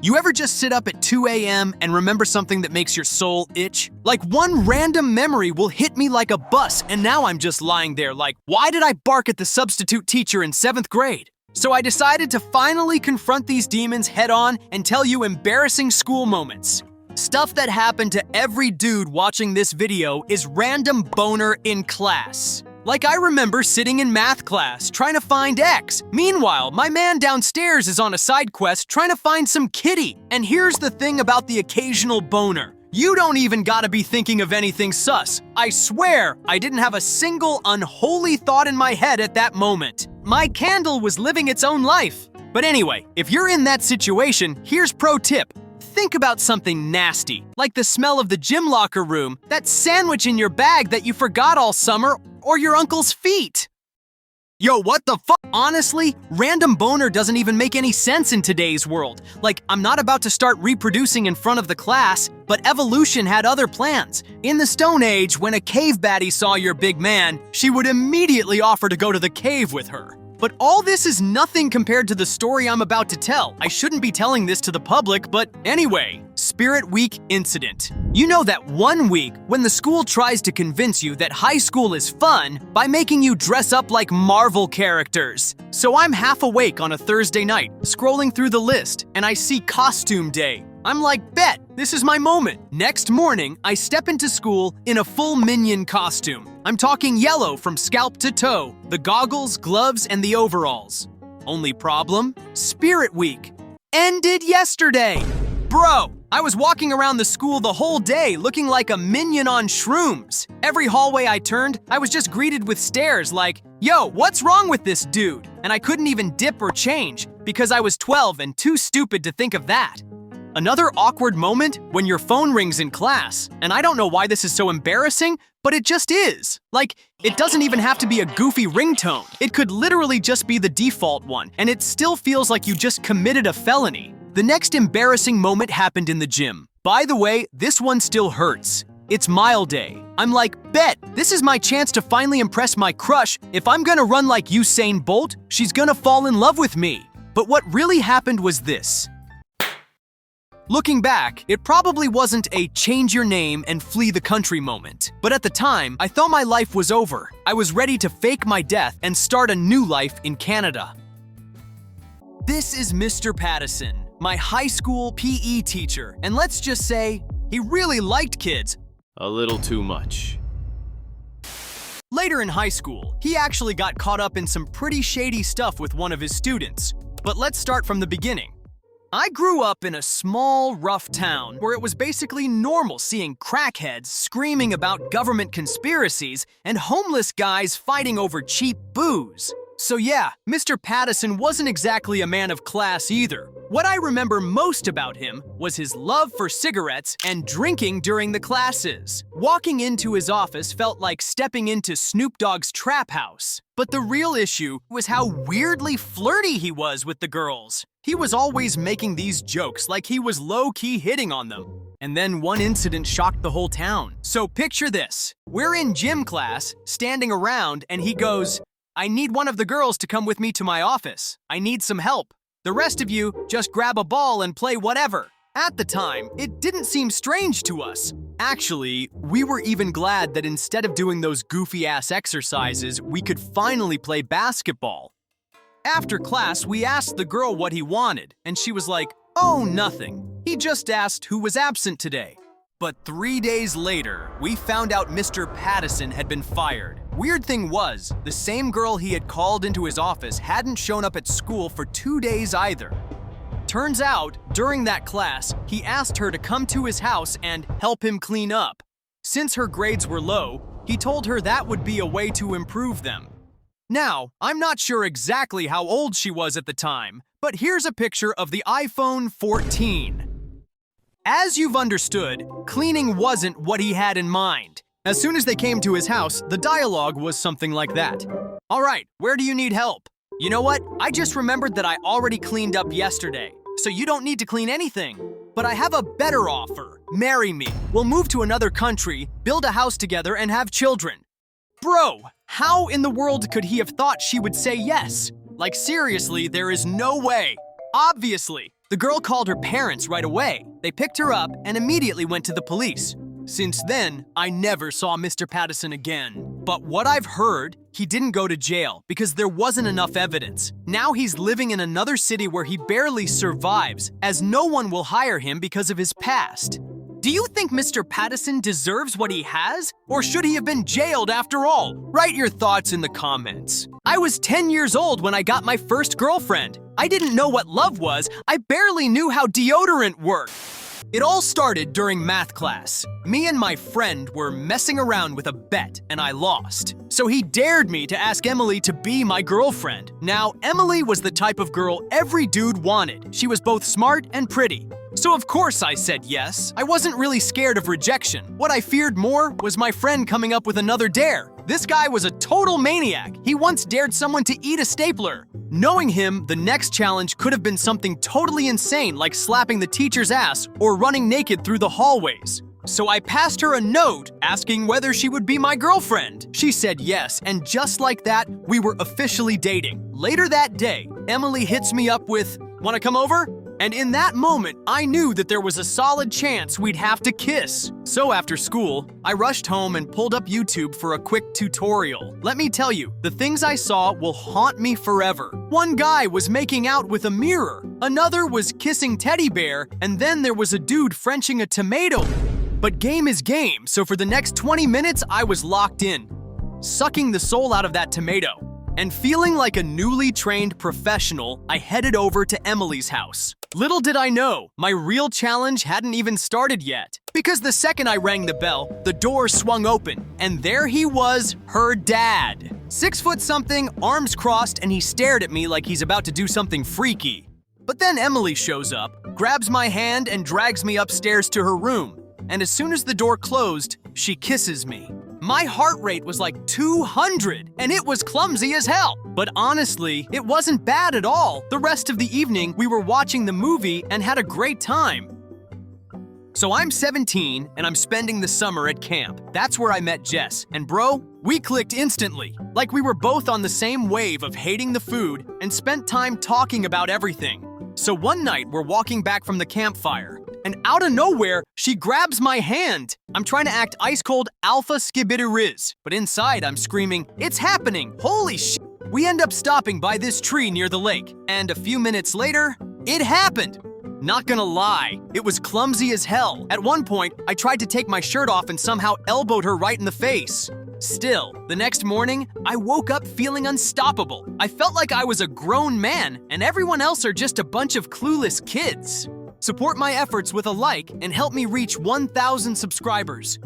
You ever just sit up at 2 a.m. and remember something that makes your soul itch? Like one random memory will hit me like a bus, and now I'm just lying there like, why did I bark at the substitute teacher in 7th grade? So I decided to finally confront these demons head on and tell you embarrassing school moments. Stuff that happened to every dude watching this video is random boner in class. Like I remember sitting in math class trying to find X. Meanwhile, my man downstairs is on a side quest trying to find some kitty. And here's the thing about the occasional boner. You don't even gotta be thinking of anything sus. I swear, I didn't have a single unholy thought in my head at that moment. My candle was living its own life. But anyway, if you're in that situation, here's pro tip. Think about something nasty, like the smell of the gym locker room, that sandwich in your bag that you forgot all summer, or your uncle's feet. Yo, what the fuck? Honestly, random boner doesn't even make any sense in today's world. Like, I'm not about to start reproducing in front of the class, but evolution had other plans. In the Stone Age, when a cave baddie saw your big man, she would immediately offer to go to the cave with her. But all this is nothing compared to the story I'm about to tell. I shouldn't be telling this to the public, but anyway, Spirit Week incident. You know that one week when the school tries to convince you that high school is fun by making you dress up like Marvel characters. So I'm half awake on a Thursday night, scrolling through the list, and I see Costume Day. I'm like, bet, this is my moment. Next morning, I step into school in a full Minion costume. I'm talking yellow from scalp to toe, the goggles, gloves, and the overalls. Only problem? Spirit Week ended yesterday. Bro, I was walking around the school the whole day looking like a minion on shrooms. Every hallway I turned, I was just greeted with stares like, yo, what's wrong with this dude? And I couldn't even dip or change because I was 12 and too stupid to think of that. Another awkward moment when your phone rings in class, and I don't know why this is so embarrassing, but it just is. Like, it doesn't even have to be a goofy ringtone. It could literally just be the default one, and it still feels like you just committed a felony. The next embarrassing moment happened in the gym. By the way, this one still hurts. It's mile day. I'm like, bet, this is my chance to finally impress my crush. If I'm gonna run like Usain Bolt, she's gonna fall in love with me. But what really happened was this. Looking back, it probably wasn't a change your name and flee the country moment. But at the time, I thought my life was over. I was ready to fake my death and start a new life in Canada. This is Mr. Pattison, my high school PE teacher, and let's just say, he really liked kids. A little too much. Later in high school, he actually got caught up in some pretty shady stuff with one of his students. But let's start from the beginning. I grew up in a small, rough town where it was basically normal seeing crackheads screaming about government conspiracies and homeless guys fighting over cheap booze. So yeah, Mr. Pattison wasn't exactly a man of class either. What I remember most about him was his love for cigarettes and drinking during the classes. Walking into his office felt like stepping into Snoop Dogg's trap house. But the real issue was how weirdly flirty he was with the girls. He was always making these jokes like he was low-key hitting on them. And then one incident shocked the whole town. So picture this. We're in gym class, standing around, and he goes, I need one of the girls to come with me to my office. I need some help. The rest of you, just grab a ball and play whatever. At the time, it didn't seem strange to us. Actually, we were even glad that instead of doing those goofy-ass exercises, we could finally play basketball. After class, we asked the girl what he wanted, and she was like, oh, nothing. He just asked who was absent today. But 3 days later, we found out Mr. Pattison had been fired. Weird thing was, the same girl he had called into his office hadn't shown up at school for 2 days either. Turns out, during that class, he asked her to come to his house and help him clean up. Since her grades were low, he told her that would be a way to improve them. Now, I'm not sure exactly how old she was at the time, but here's a picture of the iPhone 14. As you've understood, cleaning wasn't what he had in mind. As soon as they came to his house, the dialogue was something like that. All right, where do you need help? You know what? I just remembered that I already cleaned up yesterday, so you don't need to clean anything. But I have a better offer. Marry me. We'll move to another country, build a house together, and have children. Bro, how in the world could he have thought she would say yes? Like seriously, there is no way. Obviously, The girl called her parents right away. They picked her up and immediately went to the police. Since then, I never saw Mr. Pattison again. But what I've heard, he didn't go to jail because there wasn't enough evidence. Now he's living in another city where he barely survives, as no one will hire him because of his past. Do you think Mr. Pattison deserves what he has? Or should he have been jailed after all? Write your thoughts in the comments. I was 10 years old when I got my first girlfriend. I didn't know what love was. I barely knew how deodorant worked. It all started during math class. Me and my friend were messing around with a bet, and I lost. So he dared me to ask Emily to be my girlfriend. Now, Emily was the type of girl every dude wanted. She was both smart and pretty. So of course I said yes. I wasn't really scared of rejection. What I feared more was my friend coming up with another dare. This guy was a total maniac. He once dared someone to eat a stapler. Knowing him, the next challenge could have been something totally insane, like slapping the teacher's ass or running naked through the hallways. So I passed her a note asking whether she would be my girlfriend. She said yes, and just like that, we were officially dating. Later that day, Emily hits me up with, "Wanna come over?" And in that moment, I knew that there was a solid chance we'd have to kiss. So after school, I rushed home and pulled up YouTube for a quick tutorial. Let me tell you, the things I saw will haunt me forever. One guy was making out with a mirror, another was kissing teddy bear, and then there was a dude Frenching a tomato. But game is game, so for the next 20 minutes, I was locked in, sucking the soul out of that tomato. And feeling like a newly trained professional, I headed over to Emily's house. Little did I know, my real challenge hadn't even started yet. Because the second I rang the bell, the door swung open, and there he was, her dad. 6 foot something, arms crossed, and he stared at me like he's about to do something freaky. But then Emily shows up, grabs my hand, and drags me upstairs to her room. And as soon as the door closed, she kisses me. My heart rate was like 200, and it was clumsy as hell. But honestly, it wasn't bad at all. The rest of the evening, we were watching the movie and had a great time. So I'm 17, and I'm spending the summer at camp. That's where I met Jess, and bro, we clicked instantly. Like we were both on the same wave of hating the food and spent time talking about everything. So one night, we're walking back from the campfire, and out of nowhere, she grabs my hand. I'm trying to act ice-cold alpha skibidi-riz, but inside I'm screaming, "It's happening! Holy shit!" We end up stopping by this tree near the lake, and a few minutes later, it happened! Not gonna lie, it was clumsy as hell. At one point, I tried to take my shirt off and somehow elbowed her right in the face. Still, the next morning, I woke up feeling unstoppable. I felt like I was a grown man, and everyone else are just a bunch of clueless kids. Support my efforts with a like and help me reach 1,000 subscribers.